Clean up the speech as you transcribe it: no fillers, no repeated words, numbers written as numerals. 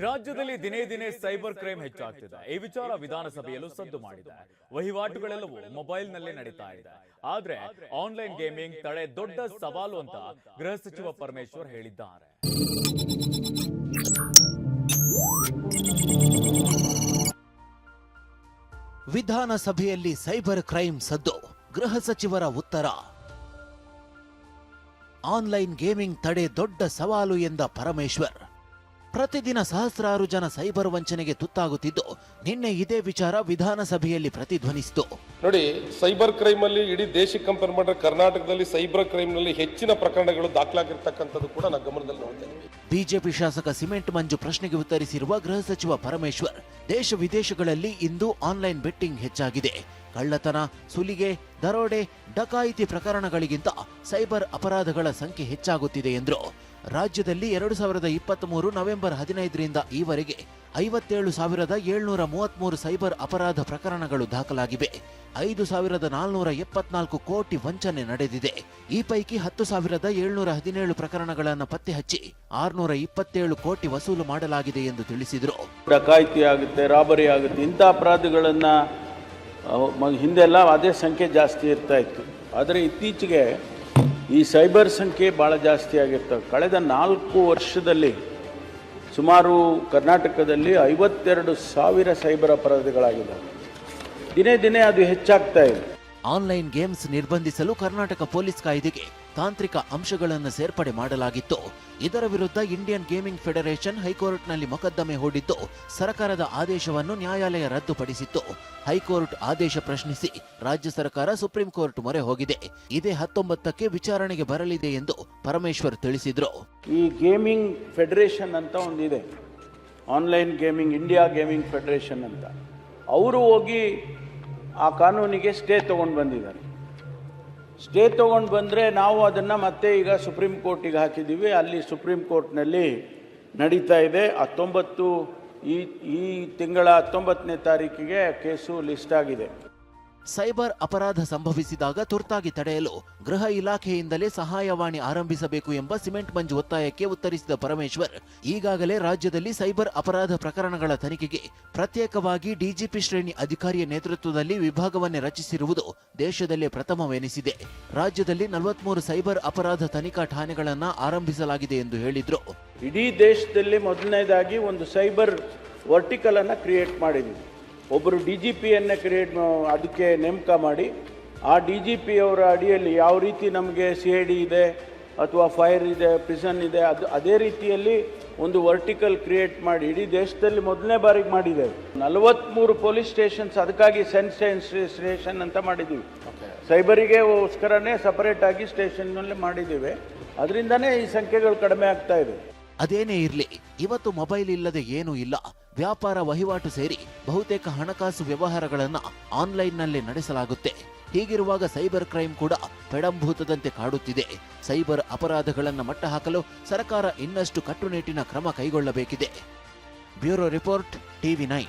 ರಾಜ್ಯದಲ್ಲಿ ದಿನೇ ದಿನೇ ಸೈಬರ್ ಕ್ರೈಮ್ ಹೆಚ್ಚಾಗ್ತಿದೆ. ಈ ವಿಚಾರ ವಿಧಾನಸಭೆಯಲ್ಲೂ ಸದ್ದು ಮಾಡಿದೆ. ವಹಿವಾಟುಗಳೆಲ್ಲವೂ ಮೊಬೈಲ್ನಲ್ಲೇ ನಡೀತಾ ಇದೆ. ಆದ್ರೆ ಆನ್ಲೈನ್ ಗೇಮಿಂಗ್ ತಡೆ ದೊಡ್ಡ ಸವಾಲು ಅಂತ ಗೃಹ ಸಚಿವ ಪರಮೇಶ್ವರ್ ಹೇಳಿದ್ದಾರೆ. ವಿಧಾನಸಭೆಯಲ್ಲಿ ಸೈಬರ್ ಕ್ರೈಮ್ ಸದ್ದು, ಗೃಹ ಸಚಿವರ ಉತ್ತರ. ಆನ್ಲೈನ್ ಗೇಮಿಂಗ್ ತಡೆ ದೊಡ್ಡ ಸವಾಲು ಎಂದ ಪರಮೇಶ್ವರ್. ಪ್ರತಿದಿನ ಸಹಸ್ರಾರು ಜನ ಸೈಬರ್ ವಂಚನೆಗೆ ತುತ್ತಾಗುತ್ತಿದ್ದು, ನಿನ್ನೆ ಇದೇ ವಿಚಾರ ವಿಧಾನಸಭೆಯಲ್ಲಿ ಪ್ರತಿಧ್ವನಿಸಿತು. ನೋಡಿ, ಸೈಬರ್ ಕ್ರೈಮ್ ಅಲ್ಲಿ ಇಡೀ ದೇಶಕ್ಕೆ ಕಂಪೇರ್ ಮಾಡಿದ್ರೆ ಕರ್ನಾಟಕದಲ್ಲಿ ಸೈಬರ್ ಕ್ರೈಮ್ ನಲ್ಲಿ ಹೆಚ್ಚಿನ ಪ್ರಕರಣಗಳು ದಾಖಲಾಗಿರ್ತಕ್ಕಂಥದ್ದು ಕೂಡ ನಾವು ಗಮನದಲ್ಲಿ ನೋಡ್ತೇವೆ. ಬಿಜೆಪಿ ಶಾಸಕ ಸಿಮೆಂಟ್ ಮಂಜು ಪ್ರಶ್ನೆಗೆ ಉತ್ತರಿಸಿರುವ ಗೃಹ ಸಚಿವ ಪರಮೇಶ್ವರ್, ದೇಶ ವಿದೇಶಗಳಲ್ಲಿ ಇಂದು ಆನ್ಲೈನ್ ಬೆಟ್ಟಿಂಗ್ ಹೆಚ್ಚಾಗಿದೆ. ಕಳ್ಳತನ, ಸುಲಿಗೆ, ದರೋಡೆ, ಡಕಾಯಿತಿ ಪ್ರಕರಣಗಳಿಗಿಂತ ಸೈಬರ್ ಅಪರಾಧಗಳ ಸಂಖ್ಯೆ ಹೆಚ್ಚಾಗುತ್ತಿದೆ ಎಂದರು. ರಾಜ್ಯದಲ್ಲಿ 2023 ನವೆಂಬರ್ 15ರಿಂದ ಈವರೆಗೆ 57,733 ಸೈಬರ್ ಅಪರಾಧ ಪ್ರಕರಣಗಳು ದಾಖಲಾಗಿವೆ. 5,474 ಕೋಟಿ ವಂಚನೆ ನಡೆದಿದೆ. ಈ ಪೈಕಿ 10,717 ಪ್ರಕರಣಗಳನ್ನು ಪತ್ತೆ ಹಚ್ಚಿ 627 ಕೋಟಿ ವಸೂಲು ಮಾಡಲಾಗಿದೆ ಎಂದು ತಿಳಿಸಿದರು. ಡಕಾಯಿತಿ ಆಗುತ್ತೆ, ರಾಬರಿ ಆಗುತ್ತೆ, ಇಂಥ ಅಪರಾಧಗಳನ್ನು ಹಿಂದೆಲ್ಲ ಅದೇ ಸಂಖ್ಯೆ ಜಾಸ್ತಿ ಇರ್ತಾ ಇತ್ತು. ಆದರೆ ಇತ್ತೀಚೆಗೆ ಈ ಸೈಬರ್ ಸಂಖ್ಯೆ ಭಾಳ ಜಾಸ್ತಿ ಆಗಿರ್ತವೆ. ಕಳೆದ 4 ವರ್ಷದಲ್ಲಿ ಸುಮಾರು ಕರ್ನಾಟಕದಲ್ಲಿ 52,000 ಸೈಬರ್ ಅಪರಾಧಗಳಾಗಿದ್ದಾವೆ. ದಿನೇ ದಿನೇ ಅದು ಹೆಚ್ಚಾಗ್ತಾ ಇದೆ. ಆನ್ಲೈನ್ ಗೇಮ್ಸ್ ನಿರ್ಬಂಧಿಸಲು ಕರ್ನಾಟಕ ಪೊಲೀಸ್ ಕಾಯ್ದೆಗೆ ತಾಂತ್ರಿಕ ಅಂಶಗಳನ್ನು ಸೇರ್ಪಡೆ ಮಾಡಲಾಗಿತ್ತು. ಇದರ ವಿರುದ್ಧ ಇಂಡಿಯನ್ ಗೇಮಿಂಗ್ ಫೆಡರೇಷನ್ ಹೈಕೋರ್ಟ್ನಲ್ಲಿ ಮೊಕದ್ದಮೆ ಹೂಡಿದ್ದು, ಸರ್ಕಾರದ ಆದೇಶವನ್ನು ನ್ಯಾಯಾಲಯ ರದ್ದುಪಡಿಸಿತ್ತು. ಹೈಕೋರ್ಟ್ ಆದೇಶ ಪ್ರಶ್ನಿಸಿ ರಾಜ್ಯ ಸರ್ಕಾರ ಸುಪ್ರೀಂ ಕೋರ್ಟ್ ಮೊರೆ ಹೋಗಿದೆ. ಇದೇ 19ಕ್ಕೆ ವಿಚಾರಣೆಗೆ ಬರಲಿದೆ ಎಂದು ಪರಮೇಶ್ವರ್ ತಿಳಿಸಿದರು. ಈ ಗೇಮಿಂಗ್ ಫೆಡರೇಷನ್ ಅಂತ ಒಂದಿದೆ, online gaming India gaming federation ಅಂತ. ಅವರು ಹೋಗಿ ಆ ಕಾನೂನಿಗೆ ಸ್ಟೇ ತೊಗೊಂಡು ಬಂದಿದ್ದಾರೆ. ಸ್ಟೇ ತೊಗೊಂಡು ಬಂದರೆ ನಾವು ಅದನ್ನು ಮತ್ತೆ ಈಗ ಸುಪ್ರೀಂ ಕೋರ್ಟಿಗೆ ಹಾಕಿದ್ದೀವಿ. ಅಲ್ಲಿ ಸುಪ್ರೀಂ ಕೋರ್ಟ್ನಲ್ಲಿ ನಡೀತಾ ಇದೆ. ಈ ತಿಂಗಳ 19ನೇ ತಾರೀಕಿಗೆ ಕೇಸು ಲಿಸ್ಟ್ ಆಗಿದೆ. ಸೈಬರ್ ಅಪರಾಧ ಸಂಭವಿಸಿದಾಗ ತುರ್ತಾಗಿ ತಡೆಯಲು ಗೃಹ ಇಲಾಖೆಯಿಂದಲೇ ಸಹಾಯವಾಣಿ ಆರಂಭಿಸಬೇಕು ಎಂಬ ಸಿಮೆಂಟ್ ಮಂಜು ಒತ್ತಾಯಕ್ಕೆ ಉತ್ತರಿಸಿದ ಪರಮೇಶ್ವರ್, ಈಗಾಗಲೇ ರಾಜ್ಯದಲ್ಲಿ ಸೈಬರ್ ಅಪರಾಧ ಪ್ರಕರಣಗಳ ತನಿಖೆಗೆ ಪ್ರತ್ಯೇಕವಾಗಿ ಡಿಜಿಪಿ ಶ್ರೇಣಿ ಅಧಿಕಾರಿಯ ನೇತೃತ್ವದಲ್ಲಿ ವಿಭಾಗವನ್ನೇ ರಚಿಸಿರುವುದು ದೇಶದಲ್ಲೇ ಪ್ರಥಮವೆನಿಸಿದೆ. ರಾಜ್ಯದಲ್ಲಿ 43 ಸೈಬರ್ ಅಪರಾಧ ತನಿಖಾ ಠಾಣೆಗಳನ್ನು ಆರಂಭಿಸಲಾಗಿದೆ ಎಂದು ಹೇಳಿದರು. ಇಡೀ ದೇಶದಲ್ಲಿ ಮೊದಲನೇದಾಗಿ ಒಂದು ಸೈಬರ್ ವರ್ಟಿಕಲ್ ಅನ್ನು ಕ್ರಿಯೇಟ್ ಮಾಡಿದ್ದೀವಿ. ಒಬ್ಬರು DGPಯನ್ನು ಅದಕ್ಕೆ ನೇಮಕ ಮಾಡಿ, ಆ DGP ಅವರ ಅಡಿಯಲ್ಲಿ ಯಾವ ರೀತಿ ನಮಗೆ CID ಇದೆ ಅಥವಾ ಫೈರ್ ಇದೆ, ಪ್ರಿಸನ್ ಇದೆ, ಅದೇ ರೀತಿಯಲ್ಲಿ ಒಂದು ವರ್ಟಿಕಲ್ ಕ್ರಿಯೇಟ್ ಮಾಡಿ ಇಡೀ ದೇಶದಲ್ಲಿ ಮೊದಲನೇ ಬಾರಿಗೆ ಮಾಡಿದ್ದೇವೆ. 43 ಪೊಲೀಸ್ ಸ್ಟೇಷನ್ಸ್ ಅದಕ್ಕಾಗಿ ಸ್ಟೇಷನ್ ಅಂತ ಮಾಡಿದ್ದೀವಿ. ಸೈಬರಿಗೆ ಗೋಸ್ಕರನೇ ಸಪರೇಟ್ ಆಗಿ ಸ್ಟೇಷನ್ನಲ್ಲಿ ಮಾಡಿದ್ದೀವಿ. ಅದರಿಂದನೇ ಈ ಸಂಖ್ಯೆಗಳು ಕಡಿಮೆ ಆಗ್ತಾ ಇದೆ. ಅದೇನೇ ಇರಲಿ, ಇವತ್ತು ಮೊಬೈಲ್ ಇಲ್ಲದೆ ಏನೂ ಇಲ್ಲ. ವ್ಯಾಪಾರ ವಹಿವಾಟು ಸೇರಿ ಬಹುತೇಕ ಹಣಕಾಸು ವ್ಯವಹಾರಗಳನ್ನು ಆನ್ಲೈನ್ನಲ್ಲೇ ನಡೆಸಲಾಗುತ್ತೆ. ಹೀಗಿರುವಾಗ ಸೈಬರ್ ಕ್ರೈಮ್ ಕೂಡ ಪೆಡಂಭೂತದಂತೆ ಕಾಡುತ್ತಿದೆ. ಸೈಬರ್ ಅಪರಾಧಗಳನ್ನು ಮಟ್ಟ ಹಾಕಲು ಸರ್ಕಾರ ಇನ್ನಷ್ಟು ಕಟ್ಟುನಿಟ್ಟಿನ ಕ್ರಮ ಕೈಗೊಳ್ಳಬೇಕಿದೆ. Bureau report, TV9.